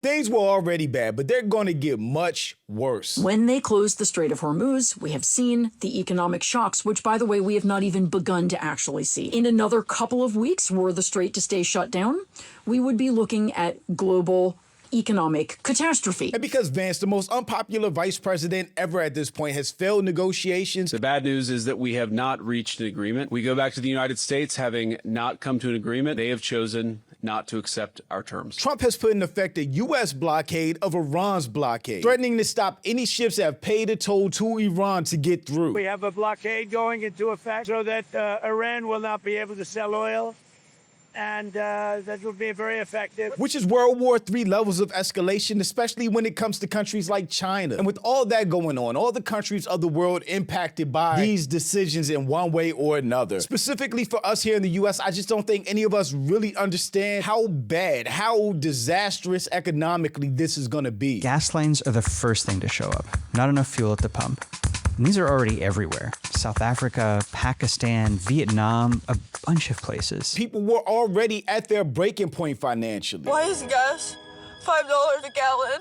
Things were already bad, but they're going to get much worse. When they closed the Strait of Hormuz, we have seen the economic shocks, which, by the way, we have not even begun to actually see. In another couple of weeks, were the strait to stay shut down, we would be looking at global economic catastrophe. And because Vance, the most unpopular vice president ever at this point, has failed negotiations. The bad news is that we have not reached an agreement. We go back to the United States having not come to an agreement. They have chosen not to accept our terms. Trump has put in effect a U.S. blockade of Iran's blockade, threatening to stop any ships that have paid a toll to Iran to get through. We have a blockade going into effect so that Iran will not be able to sell oil. And that will be very effective. Which is World War III levels of escalation, especially when it comes to countries like China. And with all that going on, all the countries of the world impacted by these decisions in one way or another. Specifically for us here in the U.S., I just don't think any of us really understand how bad, how disastrous economically this is going to be. Gas lines are the first thing to show up. Not enough fuel at the pump. And these are already everywhere. South Africa, Pakistan, Vietnam, a bunch of places. People were already at their breaking point financially. Why is gas $5 a gallon?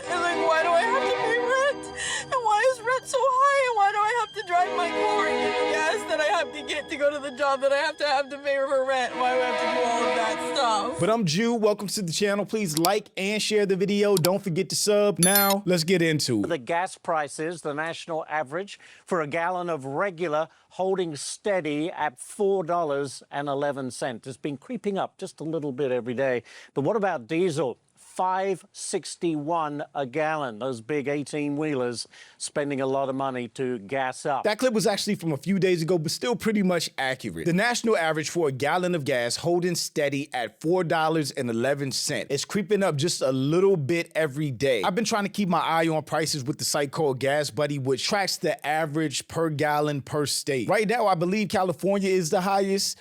And like, why do I have to pay rent? And why is rent so high? And why do I have to drive my car and get the gas that I have to get to go to the job that I have to pay for rent? Why do I have to do all of that stuff? But I'm Jude. Welcome to the channel. Please like and share the video. Don't forget to sub. Now, let's get into it. The gas prices, the national average for a gallon of regular holding steady at $4.11. It's been creeping up just a little bit every day. But what about diesel? $5.61 a gallon. Those big 18-wheelers spending a lot of money to gas up. That clip was actually from a few days ago, but still pretty much accurate. The national average for a gallon of gas holding steady at $4.11. It's creeping up just a little bit every day. I've been trying to keep my eye on prices with the site called Gas Buddy, which tracks the average per gallon per state. Right now, I believe California is the highest.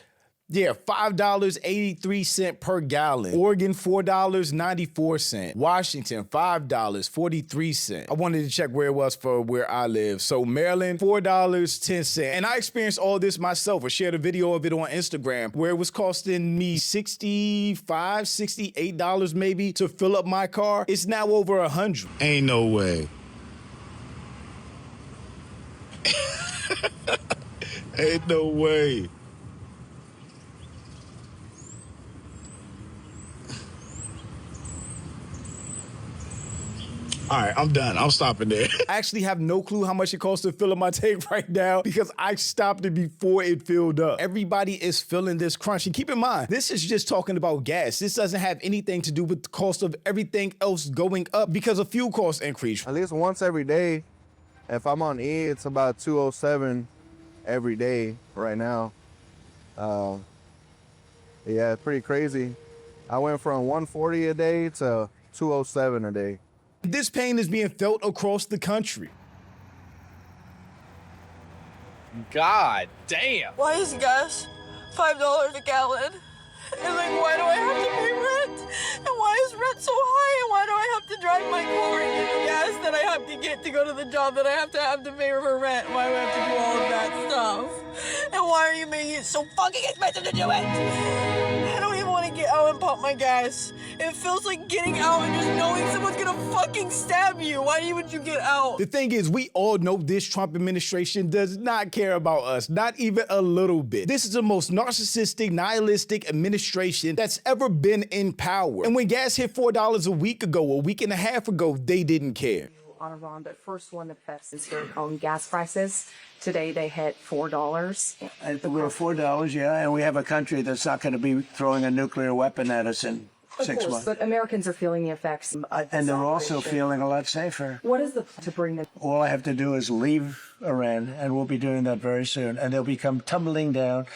Yeah, $5.83 per gallon. Oregon, $4.94. Washington, $5.43. I wanted to check where it was for where I live. So Maryland, $4.10. And I experienced all this myself. I shared a video of it on Instagram where it was costing me $65, $68 maybe to fill up my car. It's now over $100. Ain't no way. Ain't no way. All right, I'm done. I'm stopping there. I actually have no clue how much it costs to fill up my tank right now because I stopped it before it filled up. Everybody is feeling this crunch. And keep in mind, this is just talking about gas. This doesn't have anything to do with the cost of everything else going up because of fuel cost increase. At least once every day. If I'm on E, it's about 207 every day right now. Yeah, it's pretty crazy. I went from 140 a day to 207 a day. This pain is being felt across the country. God damn. Why is gas $5 a gallon? And like, why do I have to pay rent? And why is rent so high? And why do I have to drive my car and get the gas that I have to get to go to the job that I have to pay for rent? Why do I have to do all of that stuff? And why are you making it so fucking expensive to do it? I don't even want to get out and pump my gas. It feels like getting out and just knowing someone's gonna fucking stab you. Why would you get out? The thing is, we all know this Trump administration does not care about us, not even a little bit. This is the most narcissistic, nihilistic administration that's ever been in power. And when gas hit $4 a week and a half ago, they didn't care. On Iran, but first one that affects their own gas prices. Today they hit $4. We're $4, yeah, and we have a country that's not going to be throwing a nuclear weapon at us in 6 months. But Americans are feeling the effects. And they're also feeling a lot safer. What is the to bring them? All I have to do is leave Iran, and we'll be doing that very soon, and they'll become tumbling down.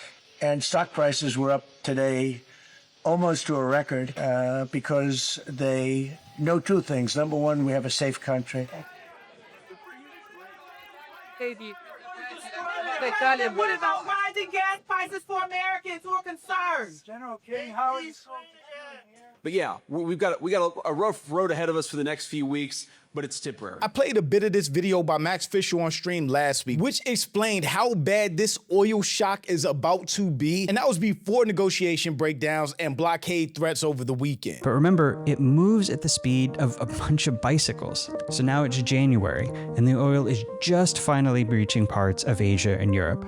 And stock prices were up today almost to a record because they know two things. Number one, we have a safe country. What about rising gas prices for Americans who are concerned? General King, how are you? But yeah, we got a rough road ahead of us for the next few weeks, but it's temporary. I played a bit of this video by Max Fisher on stream last week, which explained how bad this oil shock is about to be, and that was before negotiation breakdowns and blockade threats over the weekend. But remember, it moves at the speed of a bunch of bicycles. So now it's January, and the oil is just finally reaching parts of Asia and Europe.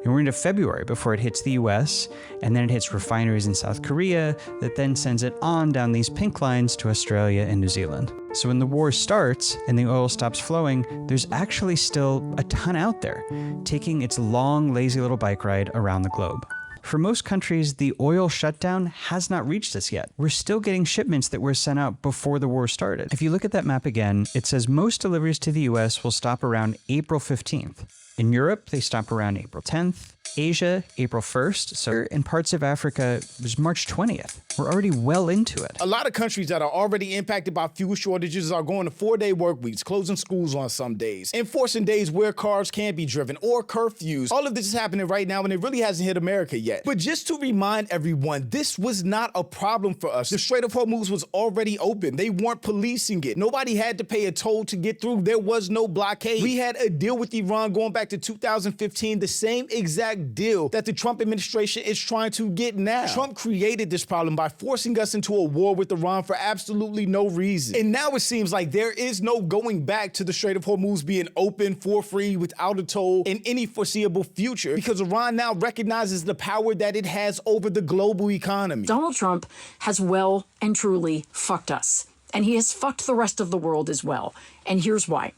And we're into February before it hits the US, and then it hits refineries in South Korea that then sends it on down these pink lines to Australia and New Zealand. So when the war starts and the oil stops flowing, there's actually still a ton out there, taking its long, lazy little bike ride around the globe. For most countries, the oil shutdown has not reached us yet. We're still getting shipments that were sent out before the war started. If you look at that map again, it says most deliveries to the US will stop around April 15th. In Europe, they stop around April 10th. Asia, April 1st. So in parts of Africa, it was March 20th. We're already well into it. A lot of countries that are already impacted by fuel shortages are going to 4-day work weeks, closing schools on some days, enforcing days where cars can't be driven, or curfews. All of this is happening right now, and it really hasn't hit America yet. But just to remind everyone, this was not a problem for us. The Strait of Hormuz was already open. They weren't policing it. Nobody had to pay a toll to get through. There was no blockade. We had a deal with Iran going back to 2015, the same exact deal that the Trump administration is trying to get now. Trump created this problem by forcing us into a war with Iran for absolutely no reason. And now it seems like there is no going back to the Strait of Hormuz being open for free without a toll in any foreseeable future, because Iran now recognizes the power that it has over the global economy. Donald Trump has well and truly fucked us. And he has fucked the rest of the world as well. And here's why.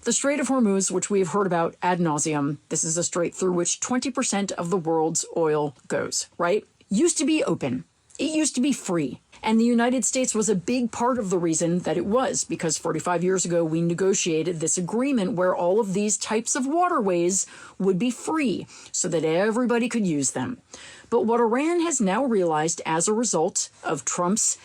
The Strait of Hormuz, which we have heard about ad nauseum, this is a strait through which 20% of the world's oil goes, right? Used to be open. It used to be free. And the United States was a big part of the reason that it was, because 45 years ago, we negotiated this agreement where all of these types of waterways would be free so that everybody could use them. But what Iran has now realized as a result of Trump's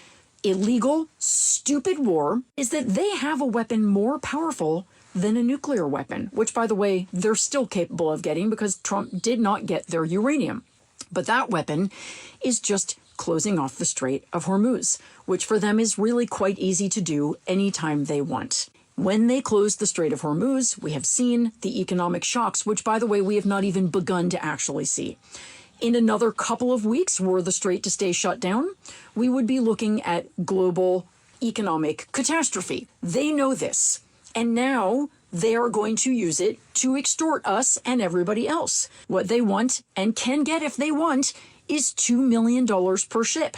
illegal, stupid war is that they have a weapon more powerful than a nuclear weapon, which, by the way, they're still capable of getting because Trump did not get their uranium. But that weapon is just closing off the Strait of Hormuz, which for them is really quite easy to do anytime they want. When they close the Strait of Hormuz, we have seen the economic shocks, which, by the way, we have not even begun to actually see. In another couple of weeks, were the strait to stay shut down, we would be looking at global economic catastrophe. They know this. And now they are going to use it to extort us and everybody else. What they want, and can get if they want, is $2 million per ship.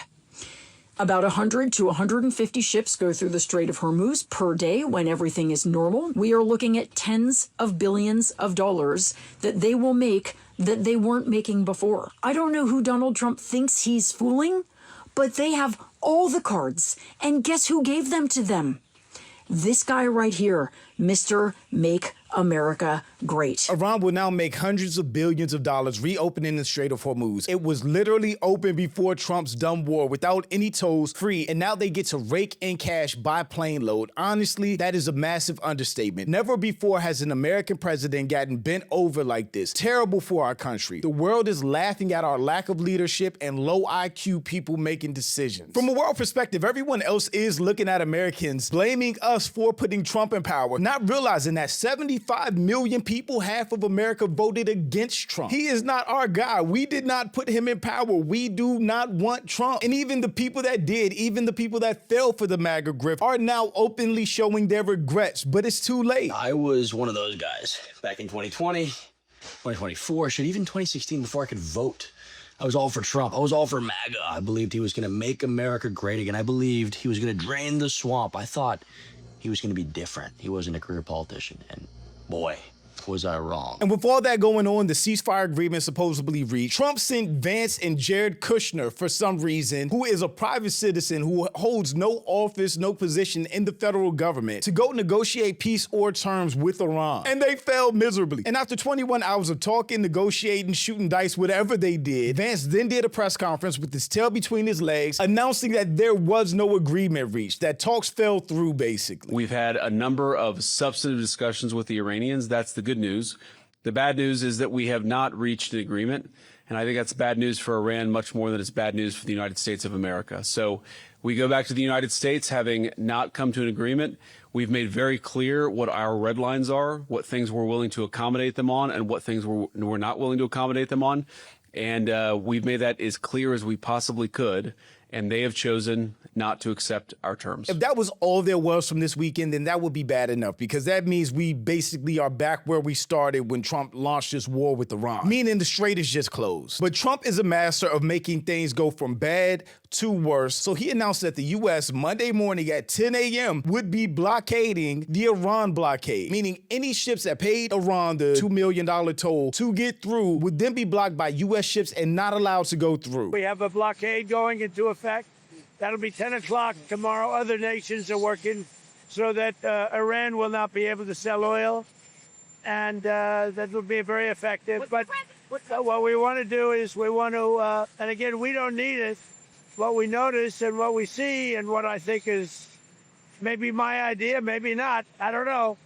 About 100 to 150 ships go through the Strait of Hormuz per day when everything is normal. We are looking at tens of billions of dollars that they will make that they weren't making before. I don't know who Donald Trump thinks he's fooling, but they have all the cards. And guess who gave them to them? This guy right here, Mr. Make America Great. Iran will now make hundreds of billions of dollars reopening the Strait of Hormuz. It was literally open before Trump's dumb war without any tolls, free, and now they get to rake in cash by plane load. Honestly, that is a massive understatement. Never before has an American president gotten bent over like this. Terrible for our country. The world is laughing at our lack of leadership and low IQ people making decisions. From a world perspective, everyone else is looking at Americans, blaming us for putting Trump in power, not realizing that 75 million people, half of America, voted against Trump. He is not our guy. We did not put him in power. We do not want Trump. And even the people that did, even the people that fell for the MAGA grift, are now openly showing their regrets, but it's too late. I was one of those guys back in 2020, 2024, shit, even 2016 before I could vote. I was all for Trump. I was all for MAGA. I believed he was going to make America great again. I believed he was going to drain the swamp. I thought he was going to be different. He wasn't a career politician. And boy, was I wrong. And with all that going on, the ceasefire agreement supposedly reached, Trump sent Vance and Jared Kushner, for some reason, who is a private citizen who holds no office, no position in the federal government, to go negotiate peace or terms with Iran. And they failed miserably. And after 21 hours of talking, negotiating, shooting dice, whatever they did, Vance then did a press conference with his tail between his legs, announcing that there was no agreement reached, that talks fell through, basically. We've had a number of substantive discussions with the Iranians. That's the good news. The bad news is that we have not reached an agreement. And I think that's bad news for Iran much more than it's bad news for the United States of America. So we go back to the United States having not come to an agreement. We've made very clear what our red lines are, what things we're willing to accommodate them on, and what things we're not willing to accommodate them on. And we've made that as clear as we possibly could. And they have chosen not to accept our terms. If that was all there was from this weekend, then that would be bad enough, because that means we basically are back where we started when Trump launched this war with Iran, meaning the strait is just closed. But Trump is a master of making things go from bad to worse. So he announced that the U.S. Monday morning at 10 a.m. would be blockading the Iran blockade, meaning any ships that paid Iran the $2 million toll to get through would then be blocked by U.S. ships and not allowed to go through. We have a blockade going into effect. That'll be 10 o'clock tomorrow. Other nations are working so that Iran will not be able to sell oil, and that will be very effective. But what we want to do is we want to, and again, we don't need it. What we notice and what we see and what I think is maybe my idea, maybe not, I don't know.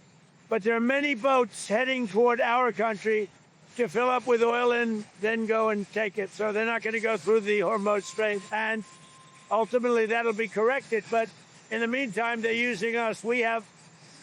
But there are many boats heading toward our country to fill up with oil and then go and take it. So they're not going to go through the Hormuz Strait. And ultimately, that'll be corrected. But in the meantime, they're using us. We have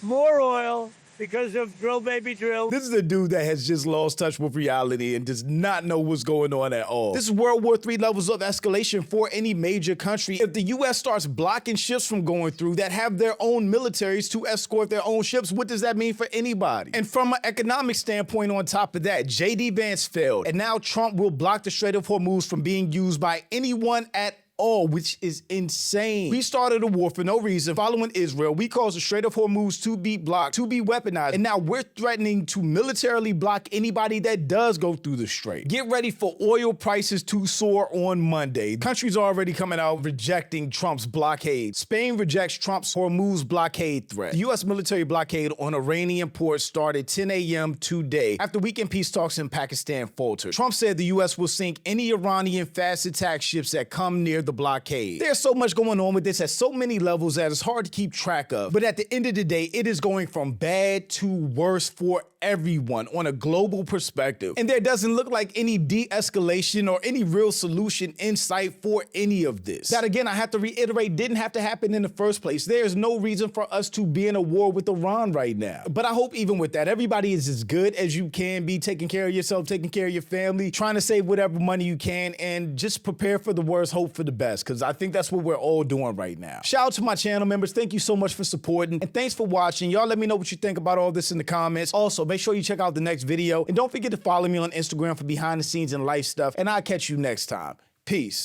more oil because of drill, baby, drill. This is a dude that has just lost touch with reality and does not know what's going on at all. This is World War III levels of escalation for any major country. If the U.S. starts blocking ships from going through that have their own militaries to escort their own ships, what does that mean for anybody? And from an economic standpoint on top of that, J.D. Vance failed. And now Trump will block the Strait of Hormuz from being used by anyone at all, which is insane. We started a war for no reason following Israel. We caused the Strait of Hormuz to be blocked, to be weaponized, and now we're threatening to militarily block anybody that does go through the strait. Get ready for oil prices to soar on Monday. Countries are already coming out rejecting Trump's blockade. Spain rejects Trump's Hormuz blockade threat. The U.S. military blockade on Iranian ports started 10 a.m. today after weekend peace talks in Pakistan faltered. Trump said the U.S. will sink any Iranian fast attack ships that come near the blockade. There's so much going on with this at so many levels that it's hard to keep track of. But at the end of the day, it is going from bad to worse for everyone on a global perspective. And there doesn't look like any de-escalation or any real solution in sight for any of this. That again, I have to reiterate, didn't have to happen in the first place. There's no reason for us to be in a war with Iran right now. But I hope even with that, everybody is as good as you can be, taking care of yourself, taking care of your family, trying to save whatever money you can, and just prepare for the worst, hope for the best, because I think that's what we're all doing right now. Shout out to my channel members. Thank you so much for supporting, and thanks for watching. Y'all let me know what you think about all this in the comments. Also, make sure you check out the next video, and don't forget to follow me on Instagram for behind the scenes and life stuff, and I'll catch you next time. Peace.